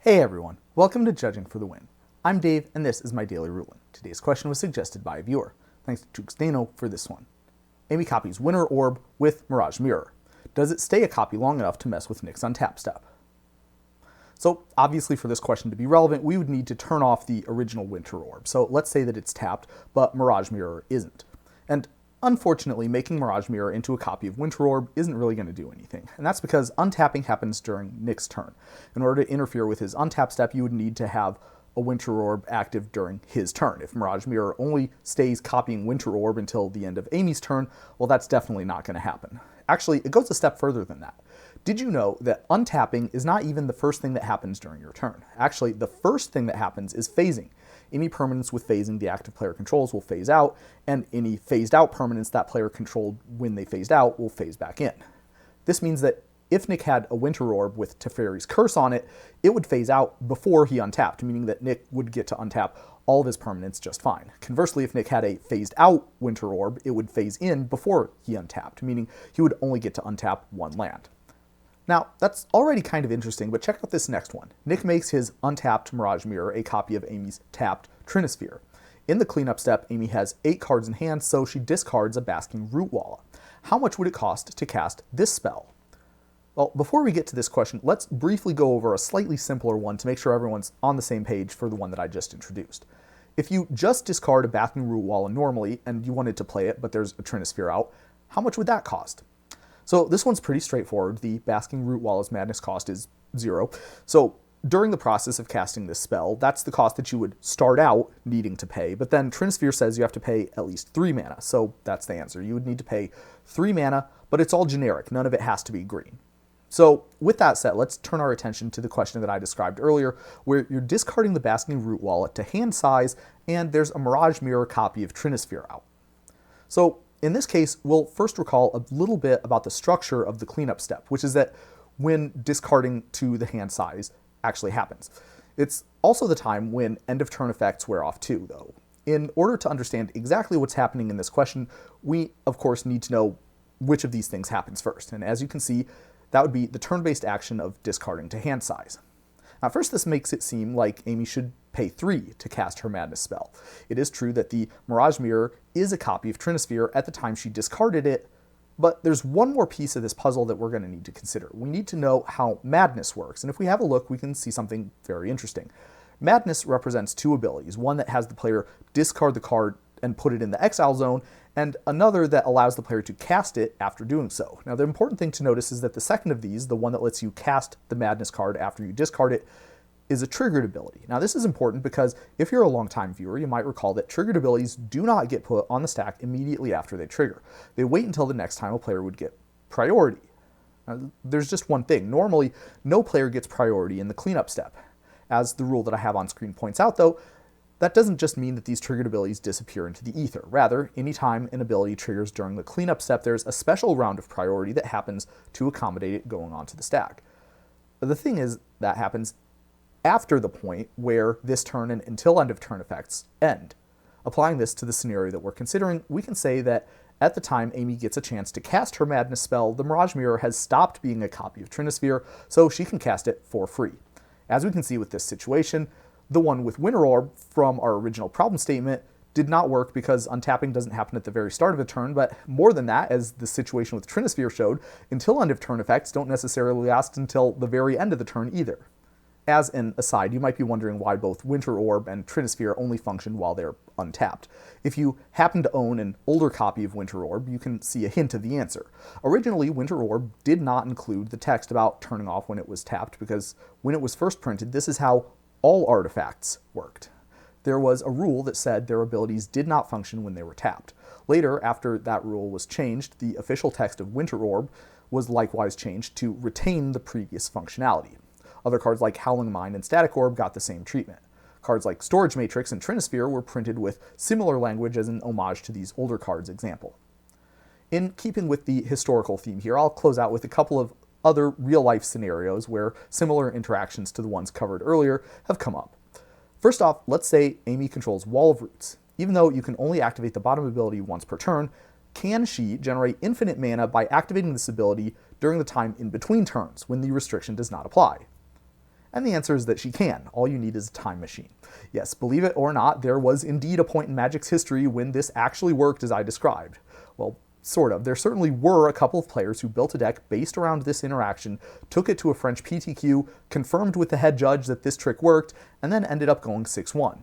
Hey everyone, welcome to Judging for the Win. I'm Dave, and this is my daily ruling. Today's question was suggested by a viewer. Thanks to Tuxdano for this one. Amy copies Winter Orb with Mirage Mirror. Does it stay a copy long enough to mess with Nick's untap step? So obviously for this question to be relevant, we would need to turn off the original Winter Orb. So let's say that it's tapped, but Mirage Mirror isn't. And unfortunately, making Mirage Mirror into a copy of Winter Orb isn't really going to do anything, and that's because untapping happens during Nick's turn. In order to interfere with his untap step, you would need to have a Winter Orb active during his turn. If Mirage Mirror only stays copying Winter Orb until the end of Amy's turn, well, that's definitely not going to happen. Actually, it goes a step further than that. Did you know that untapping is not even the first thing that happens during your turn? Actually, the first thing that happens is phasing. Any permanents with phasing the active player controls will phase out, and any phased out permanents that player controlled when they phased out will phase back in. This means that if Nick had a Winter Orb with Teferi's Curse on it, it would phase out before he untapped, meaning that Nick would get to untap all of his permanents just fine. Conversely, if Nick had a phased out Winter Orb, it would phase in before he untapped, meaning he would only get to untap one land. Now, that's already kind of interesting, but check out this next one. Nick makes his untapped Mirage Mirror a copy of Amy's tapped Trinisphere. In the cleanup step, Amy has 8 cards in hand, so she discards a Basking Rootwalla. How much would it cost to cast this spell? Well, before we get to this question, let's briefly go over a slightly simpler one to make sure everyone's on the same page for the one that I just introduced. If you just discard a Basking Rootwalla normally, and you wanted to play it, but there's a Trinisphere out, how much would that cost? So this one's pretty straightforward. The Basking Rootwalla's madness cost is 0. So during the process of casting this spell, that's the cost that you would start out needing to pay, but then Trinisphere says you have to pay at least 3 mana, so that's the answer. You would need to pay 3 mana, but it's all generic. None of it has to be green. So with that said, let's turn our attention to the question that I described earlier, where you're discarding the Basking Rootwalla to hand size, and there's a Mirage Mirror copy of Trinisphere out. So in this case, we'll first recall a little bit about the structure of the cleanup step, which is that when discarding to the hand size actually happens. It's also the time when end of turn effects wear off too, though. In order to understand exactly what's happening in this question, we of course need to know which of these things happens first. And as you can see, that would be the turn-based action of discarding to hand size. Now first, this makes it seem like Amy should pay 3 to cast her Madness spell. It is true that the Mirage Mirror is a copy of Trinisphere at the time she discarded it, but there's one more piece of this puzzle that we're going to need to consider. We need to know how Madness works, and if we have a look, we can see something very interesting. Madness represents 2 abilities, one that has the player discard the card and put it in the exile zone, and another that allows the player to cast it after doing so. Now the important thing to notice is that the second of these, the one that lets you cast the Madness card after you discard it, is a triggered ability. Now this is important because if you're a longtime viewer, you might recall that triggered abilities do not get put on the stack immediately after they trigger. They wait until the next time a player would get priority. Now, there's just one thing. Normally, no player gets priority in the cleanup step. As the rule that I have on screen points out though, that doesn't just mean that these triggered abilities disappear into the ether. Rather, anytime an ability triggers during the cleanup step, there's a special round of priority that happens to accommodate it going onto the stack. But the thing is, that happens after the point where this turn and until end of turn effects end. Applying this to the scenario that we're considering, we can say that at the time Amy gets a chance to cast her Madness spell, the Mirage Mirror has stopped being a copy of Trinisphere, so she can cast it for free. As we can see with this situation, the one with Winter Orb from our original problem statement did not work because untapping doesn't happen at the very start of a turn, but more than that, as the situation with Trinisphere showed, until end of turn effects don't necessarily last until the very end of the turn either. As an aside, you might be wondering why both Winter Orb and Trinisphere only function while they're untapped. If you happen to own an older copy of Winter Orb, you can see a hint of the answer. Originally, Winter Orb did not include the text about turning off when it was tapped, because when it was first printed, this is how all artifacts worked. There was a rule that said their abilities did not function when they were tapped. Later, after that rule was changed, the official text of Winter Orb was likewise changed to retain the previous functionality. Other cards like Howling Mine and Static Orb got the same treatment. Cards like Storage Matrix and Trinisphere were printed with similar language as an homage to these older cards' example. In keeping with the historical theme here, I'll close out with a couple of other real-life scenarios where similar interactions to the ones covered earlier have come up. First off, let's say Amy controls Wall of Roots. Even though you can only activate the bottom ability once per turn, can she generate infinite mana by activating this ability during the time in between turns when the restriction does not apply? And the answer is that she can. All you need is a time machine. Yes, believe it or not, there was indeed a point in Magic's history when this actually worked as I described. Well, sort of. There certainly were a couple of players who built a deck based around this interaction, took it to a French PTQ, confirmed with the head judge that this trick worked, and then ended up going 6-1.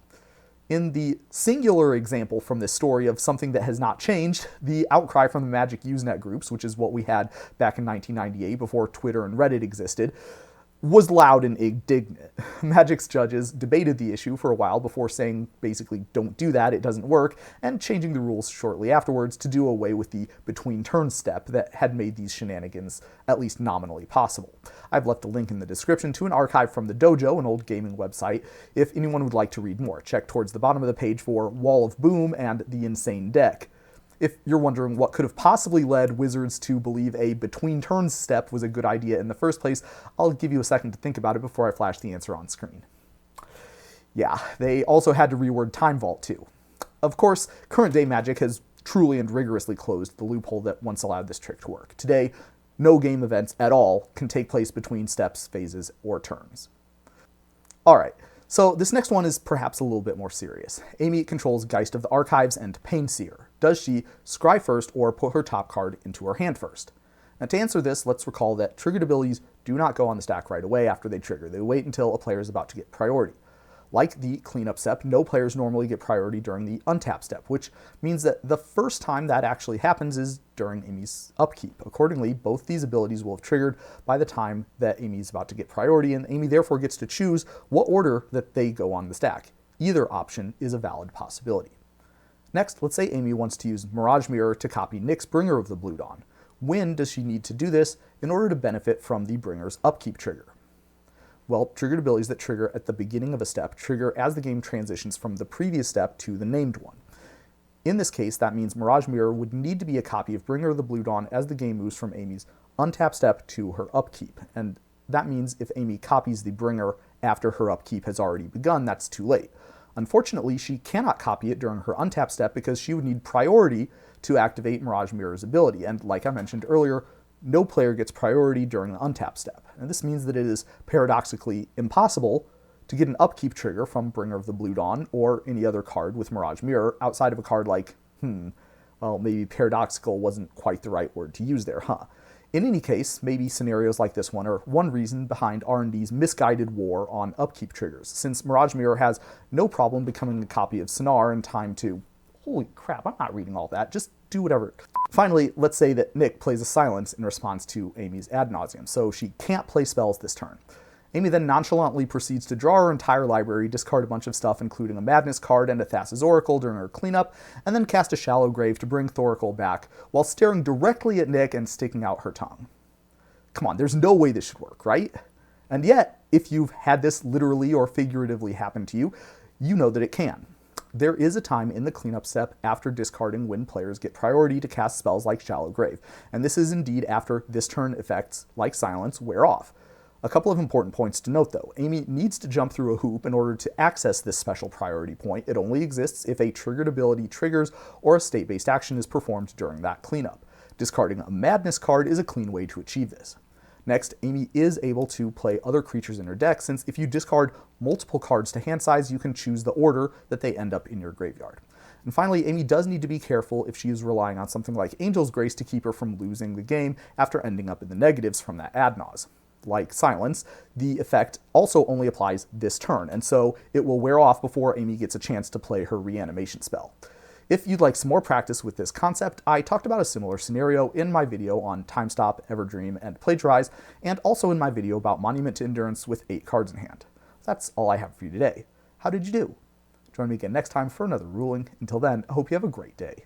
In the singular example from this story of something that has not changed, the outcry from the Magic Usenet groups, which is what we had back in 1998 before Twitter and Reddit existed, was loud and indignant. Magic's judges debated the issue for a while before saying basically don't do that, it doesn't work, and changing the rules shortly afterwards to do away with the between turns step that had made these shenanigans at least nominally possible. I've left a link in the description to an archive from the Dojo, an old gaming website, if anyone would like to read more. Check towards the bottom of the page for Wall of Boom and The Insane Deck. If you're wondering what could have possibly led Wizards to believe a between turns step was a good idea in the first place, I'll give you a second to think about it before I flash the answer on screen. Yeah, they also had to reword Time Vault too. Of course, current day Magic has truly and rigorously closed the loophole that once allowed this trick to work. Today, no game events at all can take place between steps, phases, or turns. Alright, so this next one is perhaps a little bit more serious. Amy controls Geist of the Archives and Painseer. Does she scry first or put her top card into her hand first? Now to answer this, let's recall that triggered abilities do not go on the stack right away after they trigger. They wait until a player is about to get priority. Like the cleanup step, no players normally get priority during the untap step, which means that the first time that actually happens is during Amy's upkeep. Accordingly, both these abilities will have triggered by the time that Amy is about to get priority, and Amy therefore gets to choose what order that they go on the stack. Either option is a valid possibility. Next, let's say Amy wants to use Mirage Mirror to copy Nick's Bringer of the Blue Dawn. When does she need to do this in order to benefit from the Bringer's upkeep trigger? Well, triggered abilities that trigger at the beginning of a step trigger as the game transitions from the previous step to the named one. In this case, that means Mirage Mirror would need to be a copy of Bringer of the Blue Dawn as the game moves from Amy's untap step to her upkeep. And that means if Amy copies the Bringer after her upkeep has already begun, that's too late. Unfortunately, she cannot copy it during her untap step because she would need priority to activate Mirage Mirror's ability. And like I mentioned earlier, no player gets priority during the untap step. And this means that it is paradoxically impossible to get an upkeep trigger from Bringer of the Blue Dawn or any other card with Mirage Mirror outside of a card like, well, maybe paradoxical wasn't quite the right word to use there, huh? In any case, maybe scenarios like this one are one reason behind R&D's misguided war on upkeep triggers, since Mirage Mirror has no problem becoming a copy of Sonar in time to... Holy crap, I'm not reading all that, just do whatever. Finally, let's say that Nick plays a Silence in response to Amy's ad nauseum, so she can't play spells this turn. Amy then nonchalantly proceeds to draw her entire library, discard a bunch of stuff, including a Madness card and a Thassa's Oracle during her cleanup, and then cast a Shallow Grave to bring Thoracle back, while staring directly at Nick and sticking out her tongue. Come on, there's no way this should work, right? And yet, if you've had this literally or figuratively happen to you, you know that it can. There is a time in the cleanup step after discarding when players get priority to cast spells like Shallow Grave, and this is indeed after this turn effects like Silence wear off. A couple of important points to note though. Amy needs to jump through a hoop in order to access this special priority point. It only exists if a triggered ability triggers or a state-based action is performed during that cleanup. Discarding a Madness card is a clean way to achieve this. Next, Amy is able to play other creatures in her deck, since if you discard multiple cards to hand size, you can choose the order that they end up in your graveyard. And finally, Amy does need to be careful if she is relying on something like Angel's Grace to keep her from losing the game after ending up in the negatives from that ad nause. Like Silence, the effect also only applies this turn, and so it will wear off before Amy gets a chance to play her reanimation spell. If you'd like some more practice with this concept, I talked about a similar scenario in my video on Time Stop, Everdream, and Plagiarize, and also in my video about Monument to Endurance with 8 cards in hand. That's all I have for you today. How did you do? Join me again next time for another ruling. Until then, I hope you have a great day.